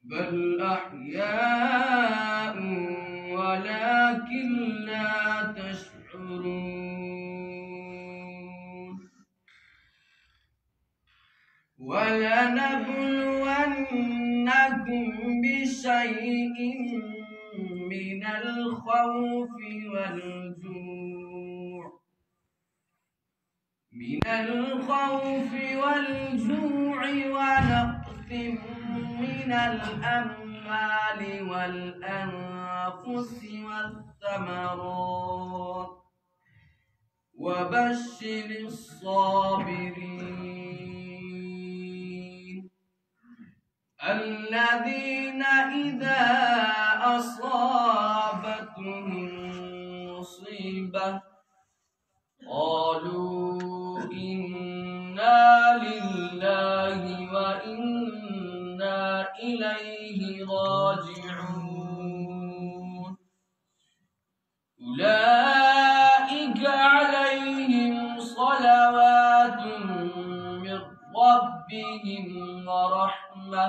بل أحياء ولكن لا تشعرون ولنبلونكم بشيء من الخوف والجوع ونقص من الأموال والأنفس والثمرات وبشر الصابرين الذين إذا أصابتهم مصيبة قالوا إنا لله وإنا إليه راجعون أولئك عليهم صلوات من ربهم ورحمة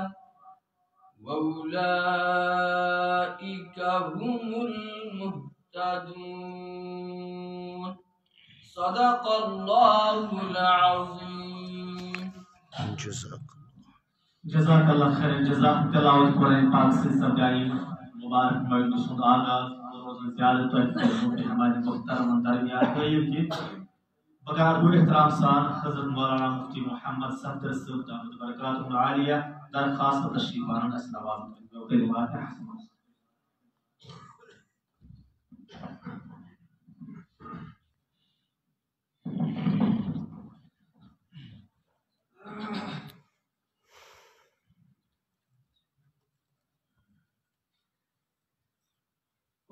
وأولئك هم المهتدون صدق الله العظيم. جزاک اللہ خیر جزا. تلاوت قرآن پاک سے سبجائی مبارک مجلس سن آغاز روز زیادہ تو ہماری محترم درمیان طیب کی بغیر احترام سان حضرت مولانا مفتی محمد صفدر صاحب دامت برکاتہ العالیہ درخواست تشریف آنند اس نواز کلمات حسن.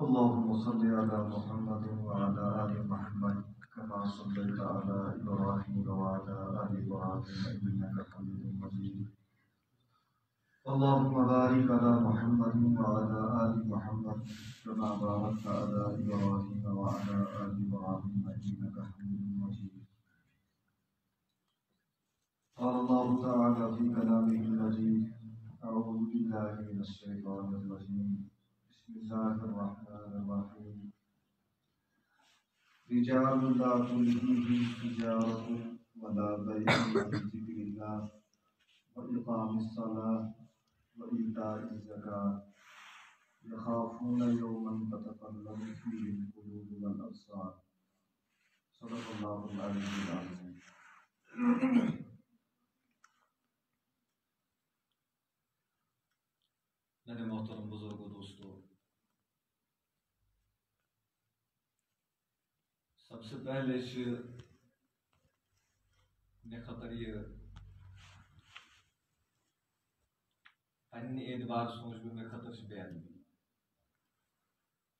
اللهم صل على محمد وعلى آل محمد كما صليت على إبراهيم وعلى آل إبراهيم إنك حميد مجيد. اللهم بارك على محمد وعلى آل محمد كما باركت على إبراهيم وعلى آل إبراهيم إنك حميد مجيد. قال الله تعالى في كلامه المجيد أعوذ بالله من الشيطان الرجيم بسم الله الرحمن الرحيم. رجال لا تلهيهم تجارة ولا بيع عن ذكر الله وإقام الصلاة وإيتاء الزكاة يخافون يوما تتقلب فيه القلوب والأبصار. صدق الله العلي العظيم. میرے محترم بزرگوں دوستو، سب سے پہلے نے خطر یہ پنہ اعتبار سوچ میں خطر سے بیان دی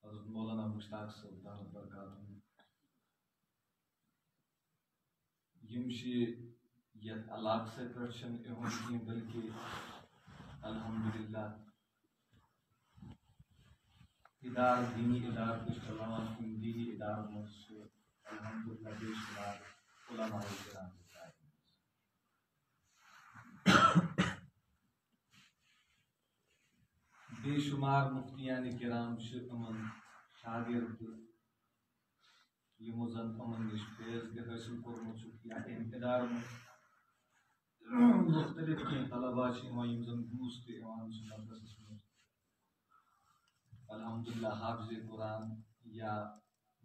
حضرت مولانا مشتاق صاحب دامت برکاتہ یم یت علاقہ سے پرچن اہم بلکہ الحمدللہ ادار دینی ادار کچھ چلاوان ان دینی ادار میں سے الحمدللہ بے شمار علماء کرام بے شمار مفتیان کرام امن شاگرد یمو زن امن نش فیض حاصل کورمت یا ادار میں مختلف طلبا یم زن گوس مدرسس میں الحمدللہ حافظ قرآن یا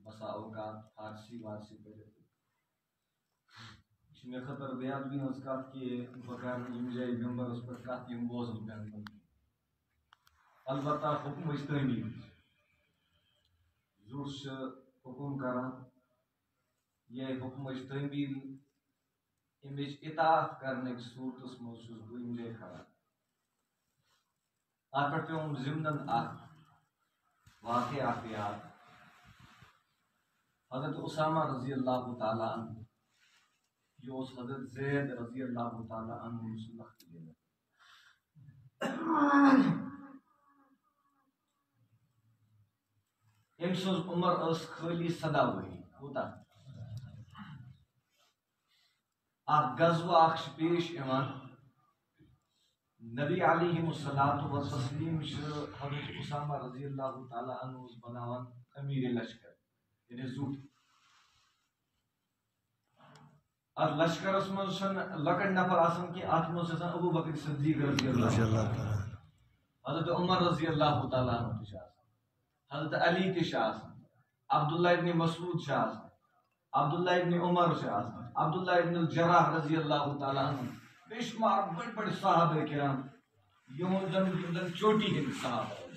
بسا اوقات فارسی وارسی پڑھتے میں خطر بیان بھی ہز کت کہ بغیر یم جائے ممبرس پہ کت یم بوزن پین البتہ حکم تعمیر ضرور حکم کران یہ حکم تعمیر امچ اطاعت کرنے کی صورتس مز بہ یم جائے کھڑا ات پہ پیوم ضمن واقعہ یاد. حضرت اسامہ رضی اللہ تعالیٰ عنہ یہ حضرت زید رضی اللہ تعالیٰ عنہ ام سز عمر اس خالی 17 ؤری کوتا اخ غزوہ اخ پیش ایوان نبی علیہ الصلوۃ والتسلیم حضرت اسامہ رضی اللہ تعالی عنہ بناوان امیر لشکر یعنی زوٹ ات لشکرس من لکٹ نفر آسان کی ات من ابو بکر صدیق رضی اللہ تعالی حضرت عمر رضی اللہ تعالی عنہ تہ حضرت علی تہ عبداللہ ابن مسعود عبداللہ ابن عمر عبداللہ ابن الجراح رضی اللہ تعالی عنہ بے شمار بڑے بڑے صحابہ کرام یہاں زن چوٹی ہند صحابہ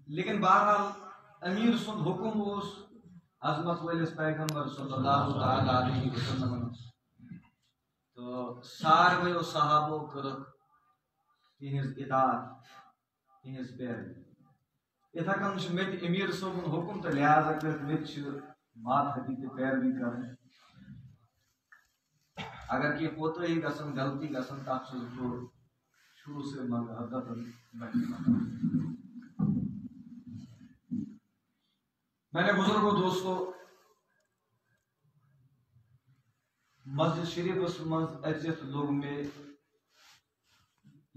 لیکن بہرحال امیر سند حکم اس عظمت ولس پیغمبر صلی اللہ تعالی علیہ وسلم تو سارویو صحابو کرک تہذ اطاعت تہذ پیروی اتھا کن مت امیر صبن حکم تو لہذا کر مت ماتحتی تہ پیروی کریں اگر کی کوتاہی گژھن غلطی گژھن تتھ چھُس بہٕ شروع سے حدت میں نے بزرگوں دوستو مسجد شریفس مز اچت لوگ میں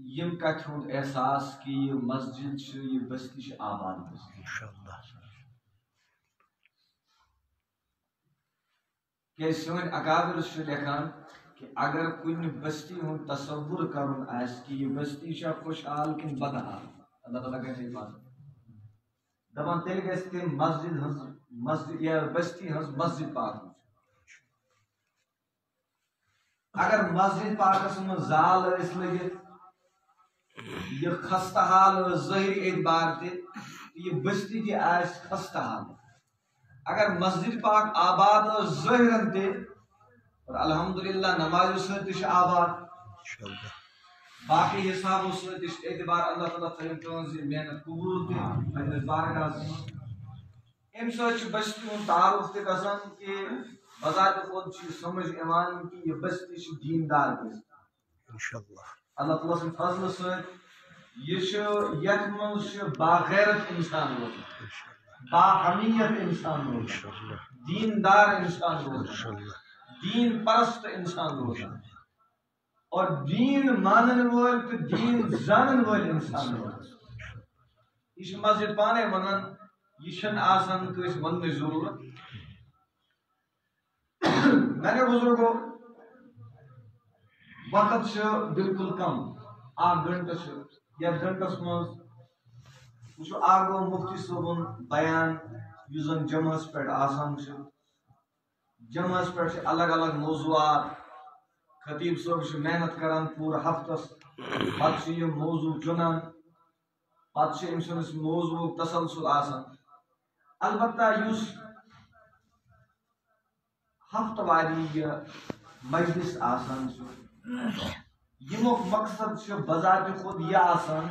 یم کتھ ہند احساس کہ یہ مسجد یہ بستی آباد کہ سن اکابر لکھان کہ اگر کن بستی ہند تصور کرن آس کہ یہ بستی خوشحال کن بدحال اللہ تعالیٰ گھر بات دپان تیل گژھِ تم مسجد یا بستی ہز مسجد پاک اگر مسجد پاکس من زال ٲسۍ لگت یہ خستہ حال ظاہری اعتبار تہ یہ بستی تہ آس خستہ حال اگر مسجد پاک آباد ظاہرن تہ اور الحمدللہ نماز ست آباد باقی حساب ست اعتبار اللہ تعالیٰ تھوین تہذ محنت قبول تہ بارگاہ ام ست بستی ہند تعارف تہ گژھان کہ بذات خود سمجھ ایوان کہ یہ بستی دیندار بستی اللہ تعالیٰ سن فضل ست یہ یت مز باغیرت انسان روزان باحمیت انسان روزان دیندار انسان روزان دین پرست انسان روزان اور دین مانن وول تو دین زانن وول انسان روزان یہ مسجد پانے ونان یہ چھن آسان کس ون ضرورت میں نے بزرگو وقت بالکل کم اخ گھنٹہ یتھ گھنٹس مز وچھو آگو مفتی صوبن بیان یس زن جمعس پہ آسان جمعس پہ الگ الگ موضوعات خطیب صاحب محنت کران پور ہفتس پتہ یہ موضوع چنان پتہ ام سندس موضوع تسلسل آسان البتہ اس ہفتہ واری یہ مجلس آسان یمک مقصد بذات خود یہ آسان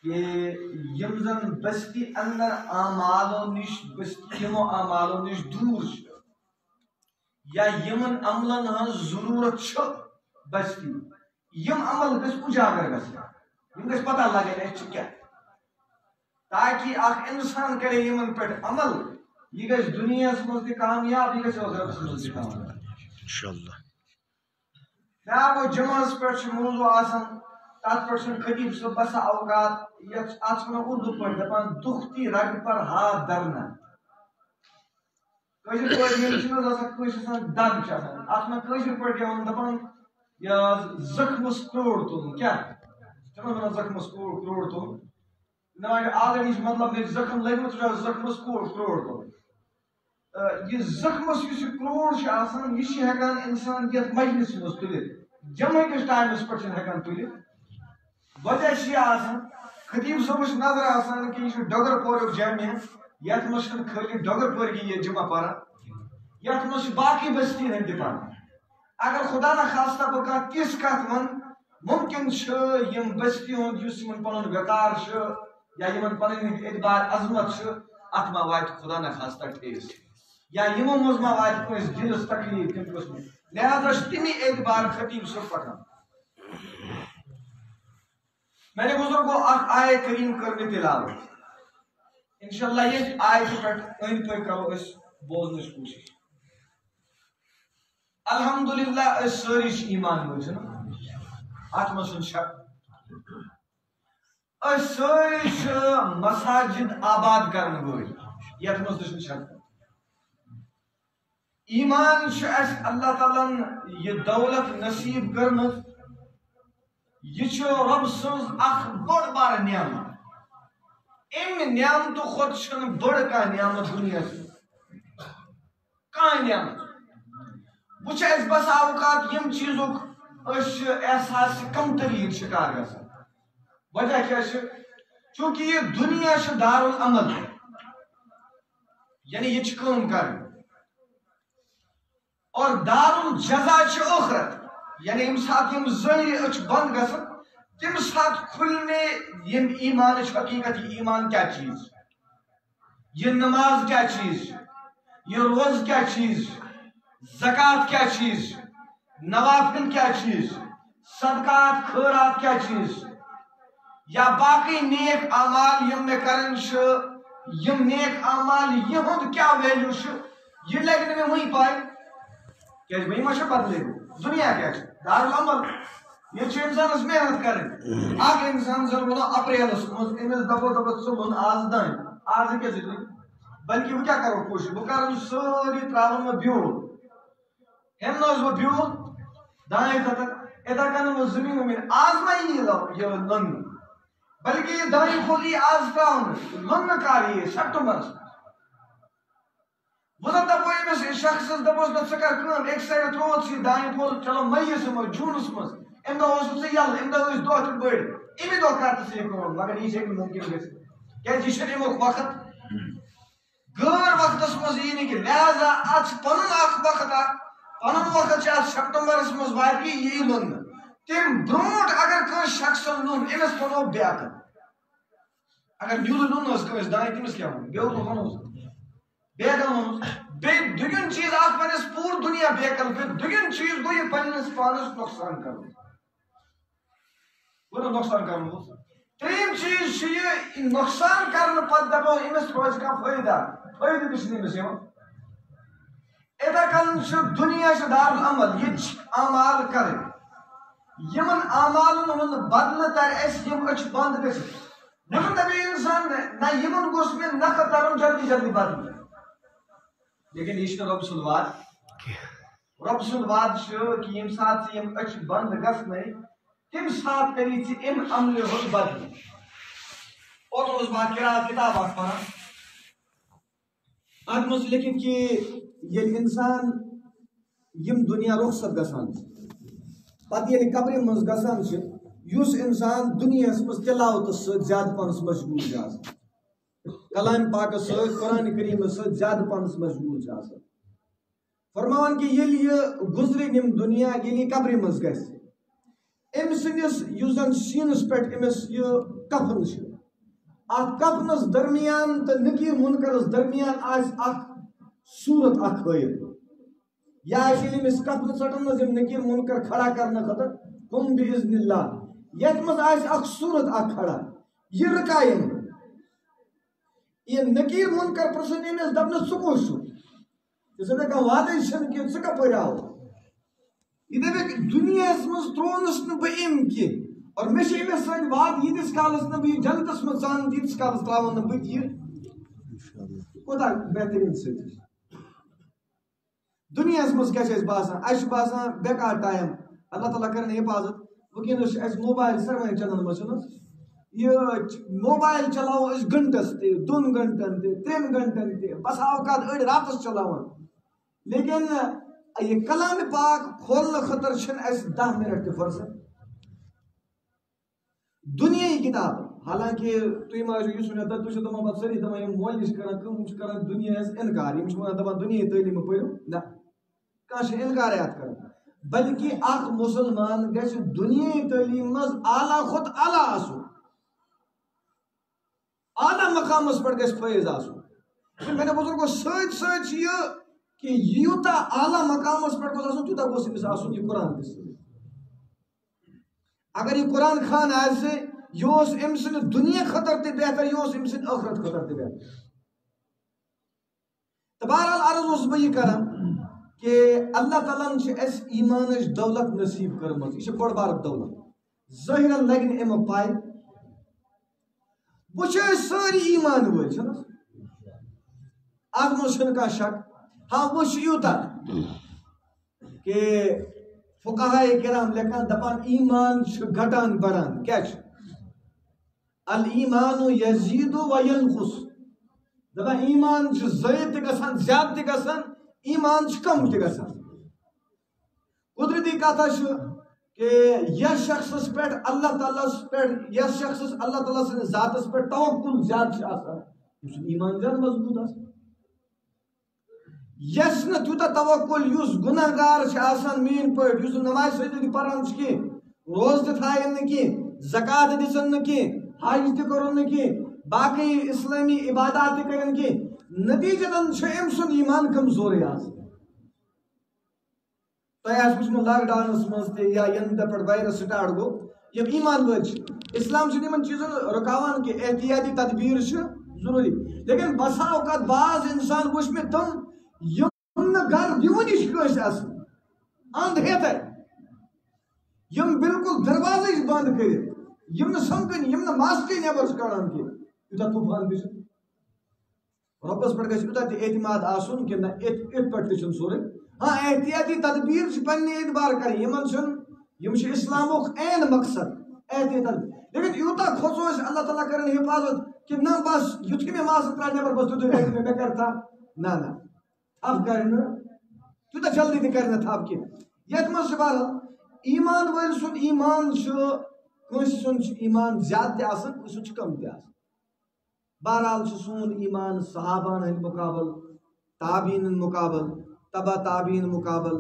کہ یم زن بستی اندر اعمالو نش بستی یمو اعمالو نش دور یا یمن عملن ہز ضرورت بستی یم عمل گژھِ اجاگر گژھن یم گژھِ پتہ لگن اچھ کیا تاکہ اخ انسان کرے یمن پہ عمل یہ گژھِ دنیاس مز تہ کامیاب یہ گژھِ ٲخرتس مز تہ کامیاب انشاءاللہ وہ جمعس پہ موضوع آسان تات پہ خطیب صاحب بسا اوقات ات اردو پہ دپان دکھتی رگ پر ہاتھ درنا کشر پہ دگ ات میں کشر پہ دپان زخمس کروڑ تلن کیا زخمس کروڑ تلن آلریڈی مطلب مے زخم لگمت زخمس کروڑ تلن یہ زخمس اس کروڑ یہ ہیکان انسان یتھ مجلس مز تلت جمع کس ٹائمس پہ ہیکان تلت وجہ یہ خطیب صبح نظر آسان کہ یہ ڈگر پور جامع یتھ مز خالی ڈگر پور کی یہ جمع پاران یتھ مز باقی بستی ہند تہ پاران اگر خدا نخواستہ بہ کانٛہہ تِژھ کتھ ون ممکن یم بستی ہند اس پن وقار یا یمن پن اعتبار عظمت ات ما وات خدا نخواستہ ٹھیس یا یمو مز ما وات کٲنٛسہِ دلس تکلیف تم قسم لہذا تمی اعتبار خطیب صاحب پکان میں نے بزرگوں اخ آیہ کریم کرنے تلاوت انشاءاللہ یہ آیت پہ ان پہ کرو اس بوزنس کوشش الحمدللہ ساری ایمان وجن ات من شک ساری مساجد آباد کرنے ول یت من شک ایمان اس اللہ تعالیٰ یہ دولت نصیب کرمت یہ رب سن اخ بڑ بار نعمت ام نعمت خود چھن بڑ کا نعمت دنیا کان نعمت وچ اس بس اوقات یم چیزک احساس کمتری شکار گژھان وجہ کیا چونکہ یہ دنیا دار العمل یعنی یہ کام کرن اور دار الجزا آخرت یعنی یم سات یم ظاہری اچھ بند گژھن تم سات کھلنے یم ایمان حقیقت یہ ایمان کیا چیز یہ نماز کیا چیز یہ روز کیا چیز زکوٰۃ کیا چیز نوافل کیا چیز صدقات خیرات کیا چیز یا باقی نیک اعمال یم میں کرن یم نیک اعمال یہند کیا ویلیو یہ لگنے میں وہی پائے کہ وہی مشہ بدلے دنیا کیا دار العمل یہ انسان محنت کریں اگر انسان ضرور اپریلس امس دپو دپت صبح آز دان آز کیا بلکہ وہ کیا کرو کوشش وہ کروں ساری تراون میں بیول ہم نوز وہ بیول دائیں خطر ادا کرنا وہ زمین میں آز میں ہی یہ لن بلکہ یہ دائیں کھولی آز تراون لن کاری ہے سپتمبر وہ دپو امس شخص دپوس نا ثہ کر کام ایک سائڈ تروت سی دائیں کھول چلو مئیس مز جونس مز ام دہ یل ام دہ دہ بڑ امی دہ کر ثہ یہ کام مگر یہ ممکن گھر کی یہ امیک وقت غیر وقتس مز یہ کہ لہذا ات پن وقت پن وقت سپتمبرس مز واقعی یہ لن تم برونٹ اگر کس شخص لون امس پنو بیاکن اگر نیول لون کس دائیں تمس کیا بیول ونوس بیگل ونوس دگن چیز آپ پنس پور دنیا بیگل پھر دگن چیز گو یہ پنس پانس نقصان کرو وہ نقصان کرو تریم چیز یہ نقصان کرنے پتہ دپو امس روز کا فائدہ فائدہ کس نہیں مسیو ادا کن دنیا دار العمل یہ اعمال کرے یمن اعمالن ہند بدل تر اس یم اچ بند گژھِ نمن دبی انسان نہ یمن گوس میں نخ ترن جلدی جلدی بدل لیکن یہ رب سند وعد رب سند وعد کہ یم سات یم اچ بند گژھنے تم سات کری ثہ ام عمل ہند بدل اور روز با کتاب اخ پران ات مز لیکن کہ یل انسان یم دنیا رخصت گژھان پتہ یل قبر مز گژھان اس انسان دنیا مز تلاوت ست زیادہ پانس مشغول آسان کلام پاک ست قرآن کریم ست زیادہ پانس مشغول آسان فرمان کہ یل یہ گزر یم دنیا یل یہ قبر مز گژھِ ام سندس اس زن سینس پہ امس یہ کفن ات کفنس درمیان تو نکیر منکرس درمیان اخ صورت اخ ہائت یا امس کفن ژٹن یم نکیر منکر کھڑا کرنے خاطر قم باذن اللہ یت مز اخ صورت اخ کھڑا یہ رکائم یہ نکیر منکر پرسن امس دپن ژٕ کُس چھُکھ ژٕ دپکھ وادے چھنہٕ کینٛہہ ژٕ کپٲرۍ آوُکھ یہ دپکھ دنیاہس مز ترونس نہٕ بہٕ أمۍ کینٛہہ اور مےٚ چھِ أمِس سۭتۍ وعدٕ ییٖتِس کالس نہٕ بہٕ یہِ جنتس منٛز ژانہٕ تیٖتِس کالس ترٛاوَن نہٕ بہٕ تہِ یہِ کوتاہ بہتریٖن سۭتۍ دنیاہس منٛز کیٛاہ چھِ اَسہِ باسان اَسہِ چھُ باسان بیکار ٹایم اللہ تعالیٰ کرن حفاظت وٕنکٮ۪نس چھِ اَسہِ موبایل سارنٕے چندن منٛز چھُنہٕ یہ موبایل چلاوو أسۍ گنٹس تہِ 2 گنٹن تہِ 3 گنٹن تہِ بس اوقات أڑۍ راتس چلاوان لیکن یہ کلام پاک کھولنے خاطر چھنہٕ اَسہِ 10 منٹ تہِ فرصت دنیائی کتاب حالانکہ تھی ما یہ ونان تھی دپان پتہ ساری دپان یم مولوی کران کم کران دنیا انکار یم ونان دپان دنیائی تعلیم پٔرِو نہ کانٛہہ انکار کران بلکہ اخ مسلمان گژھِ دنیائی تعلیم مز اعلیٰ کھۄتہٕ اعلیٰ آسُن اعلیٰ مقامس پٮ۪ٹھ گژھِ فٲیض آسُن میانہِ بزرگو سۭتۍ سۭتۍ چھُ یہِ کہ یوٗتاہ اعلیٰ مقامس پٮ۪ٹھ گوٚژھ آسُن تیوٗتاہ گوٚژھ أمِس آسُن یہِ قرآن تہِ سۭتۍ اگر یہ قرآن خان آسہِ یہ اوس أمۍ سٕنٛدِ دنیا خٲطرٕ تہِ بہتر یہ اوس أمۍ سٕنٛدِ ٲخرت خٲطرٕ تہِ بہتر تہٕ بہرحال عرض اوسُس بہٕ یہِ کران کہ اللہ تعالیٰ اس ایمان دولت نصیب کرمت، یہ بڑ بار دولت ظاہر لگن ام پائے وچھے ساری ایمان ول چھنا ات مجھ کا شک ہاں وچھ یوتا کہ فقہائے کرام لکھان دپان ایمان گھٹان بڑھان کیا الایمان یزید و ینقص دپان ایمان زائد تہ گژھان زیادہ تہ گژھان ایمان کم تہ گژھان قدرتی کتھا کہ یس شخص پہ اللہ تعالیٰ پہ یس شخص اللہ تعالیٰ سندس ذاتس پہ توکل زیادہ آسان ایمان زیادہ مضبوط آسان یس نا تیوتا توکل یس گناہ گار آسان مین پہ یس نماز سجدہ پران کی روز تہ تھائن کی زکات دسن کی حج تہ کرن کی باقی اسلامی عبادات تہ کرن کی نتیجتاً ام سن ایمان کمزور آسان تہ وچمت لاک ڈاؤنس مز تہ یا ین پہ وائرس سٹارٹ گو یم ایمان ول اسلام ان چیزن رکاوان کہ احتیاطی تدبیر ضروری لیکن بسا اوقات بعض انسان وچ میں تم یم گھر دیونی کس اند ہیت یم بالکل دروازے بند کر یم سمکن یم ماسکے نیبر کڑان کی یوتہ طوفان گھس ربس پہ گھس یوتہ تہ اعتماد آسن کہ نہ ات پہ سورے ہاں احتیاطی تدبیر پنہ اعتبار کریں یم اسلامک عین مقصد احتیاط لیکن یوتہ کھوژو اللہ تعالیٰ کرن حفاظت کہ نہ بس یتھے میں ماسک ترا نیبر بس تھی میں کر تھا نہ تھپ کر تیوتہ جلدی تہ کر تھپ کی یت مز بہرحال ایمان ول سن ایمان کنس سن ایمان زیادہ تہ آسان سن کم تہ آسان بہرحال سون ایمان صحابان ہند مقابل تابعین مقابل تبا تابعین مقابل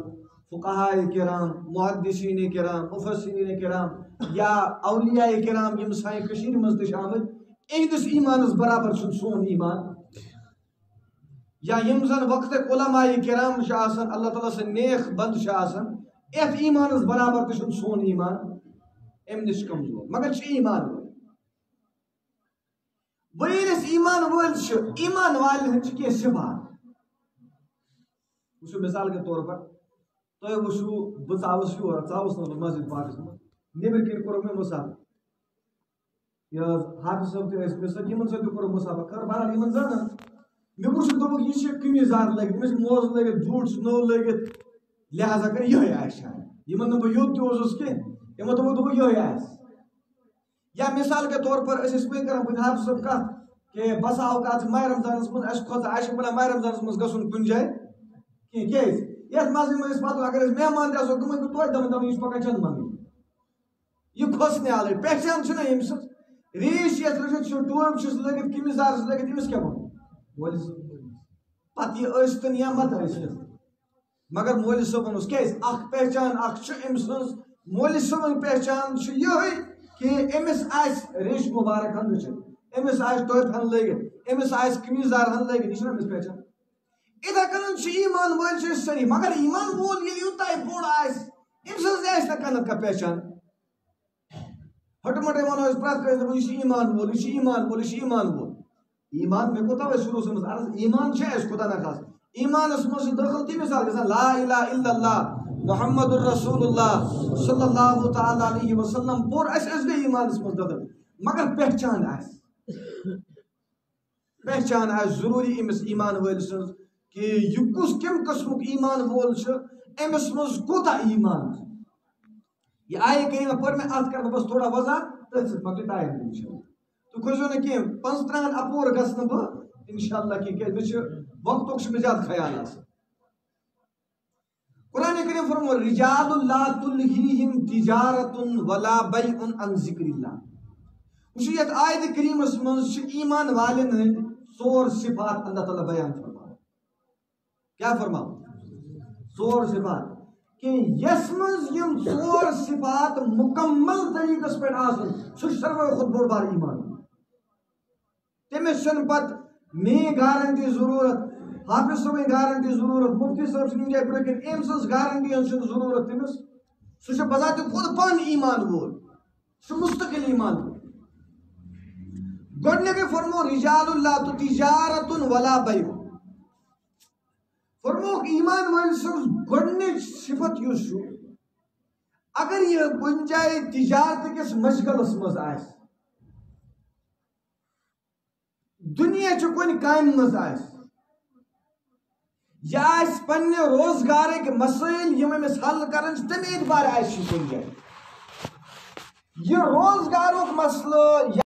فقہائے کرام محدثین کرام مفسرین کرام یا اولیاء کرام یم سائیں کشیر مز تہ شامل اہدس ایمانس برابر سون ایمان یا یم زن وقت علماء کرام آسان اللہ تعالیٰ سے نیک بند آسان ات ایمانس برابر تہ سون ایمان ام نش کمزور مگر ایمان ویلس ایمان ول ایمان والن ہند کی صفات وچھو مثال کے طور پر تہ وچھو بہ ژاوس یور ژاوس نا مسجد پاکس مز نیبر کن کور میں مسافر یا حافظ صاحب تہ مثال یمن سۭتۍ تہ کور مسافر کر بہرحال یمن زانن مے وچھ دوٚپُکھ یہِ چھِ قمیٖض لٲگِتھ أمِس چھِ موزٕ لٲگِتھ بوٗٹھ سنو لٲگِتھ لہذا کر یِہوٚے آسہِ شاید یمن نہٕ بہٕ یوٚت تہِ اوسُس کینٛہہ یمو دوٚپُکھ یِہوٚے آسہِ یا مثال کے طور پر أسۍ ٲسۍ وۄنۍ کران بہٕ حافظ صٲب کتھ کہ بسا اوقات ماہ رمضانس مز اَسہِ کھۄژان اَسہِ چھُ بلان ماہ رمضانس مز گژھُن کُنہِ جایہِ کینٛہہ کیازِ یتھ منٛز یِم أسۍ پتہٕ اگر أسۍ مہمان تہِ آسو گٔمٕتۍ بہٕ توتہِ دپان یہِ چھُ پکان چند منگنہِ یہِ کھوژنہِ الے پہچان چھُنہ ییٚمہِ سٕنٛز ریش یتھ رٔٹِتھ چھُ ٹوپۍ چھُس لٲگِتھ قمیٖض دار چھُس لٲگِتھ أمِس کیاہ وَنو مولوی صٲب پتہٕ یہِ ٲسۍتن یا مت ٲسِتھ مگر مولوی صٲبن اوس کیازِ اکھ پہچان اکھ چھِ أمۍ سٕنٛز مولوی صٲبٕنۍ پہچان چھِ یِہوٚے کہ أمِس آسہِ ریش مُبارک ہن رٔچھِتھ أمِس آسہِ ٹوپہِ ہن لٲگِتھ أمِس آسہِ قمیٖض دار ہن لٲگِتھ یہِ چھُنہ أمِس پہچان اِتھے کٔنن چھِ ایمان وٲلۍ چھِ أسۍ سٲری مگر ایمان وول ییٚلہِ یوٗتاہ بوٚڑ آسہِ أمۍ سٕنٛز تہِ آسہِ نہٕ کانٛہہ نتہٕ کانٛہہ پہچان ہٹہٕ مٹے ونو أسۍ پرٛٮ۪تھ کٲنٛسہِ دپو یہِ چھُ ایمان وول یہِ چھُ ایمان وول یہِ چھُ ایمان وول ایمان مےٚ کوٚر تَوَے شروٗعس منٛز عرض ایمان چھِ اَسہِ خۄدا نخواستہٕ ایمانس منٛز چھِ دٲخل تہِ مثال گژھان لا الہ الا اللہ محمد الرسول اللہ صلی اللہ تعالیٰ علیہ وسلم پوٚر اَسہِ أسۍ گٔے ایمانس منٛز دٲخل مگر پہچان آسہِ ضروٗری أمِس ایمان وٲلۍ سٕنٛز کہ یہِ کُس کمہِ قٕسمُک ایمان وول چھُ أمِس منٛز کوٗتاہ ایمان چھُ یہِ آیے کریٖمہ پٔر مےٚ اتھ کرٕ بہٕ بس تھوڑا وضاحت تٔتھۍ سۭتۍ مۄکلہِ ٹایم تہِ اِنشاءاللہ تُہۍ کھٔسۍزیو نہٕ کینٛہہ 15 اپور گژھٕ نہٕ بہٕ انشاءاللہ کینٛہہ کیازِ مےٚ چھُ وقتُک چھُ مےٚ زیادٕ خیال آسان قرآن کریم فرمو رجال لا تلہیہم تجارت ولا بیع عن ذکر اللہ وٕچھِو یتھ آیتہِ کریٖمس منٛز چھِ ایمان والٮ۪ن ہٕنٛدۍ 4 صفات اللہ تعالیٰ بیان فرماوان کیٛاہ فرماوان 4 صفات کہ یس منٛز یِم 4 صفات مکمل طریقس پٮ۪ٹھ آسن سُہ چھُ ساروٕے کھۄتہٕ بوٚڑ بار ایمان تٔمِس چھنہٕ پتہٕ میٛٲنۍ گارنٹی ضروٗرت حافظ صٲبٕنۍ گارنٹی ضروٗرت مفتی صٲب چھِ کُنہِ جایہِ برٛونٛہہ کَنہِ أمۍ سٕنٛز گارنٹی ہٕنٛز چھنہٕ ضروٗرت تٔمِس سُہ چھُ بذاتِ خود پانہٕ ایمان وول سُہ چھُ مستقل ایمان وول گۄڈنیُکُے فرمو رجال لا تجارت ولا بیع فرموک ایمان وٲلۍ سٕنٛز گۄڈنِچ صفت یُس چھُ اگر یہِ کُنہِ جایہِ تجارت کِس مشغلس منٛز آسہِ دُنیا چہِ کُنہِ کامہِ منٛز آسہِ یہِ آسہِ پننہِ روزگارٕکۍ مسٲیل یِم أمِس حل کران چھِ تَمہِ اعتبار آسہِ یہِ کُنہِ جایہِ یہِ روزگارُک مسلہٕ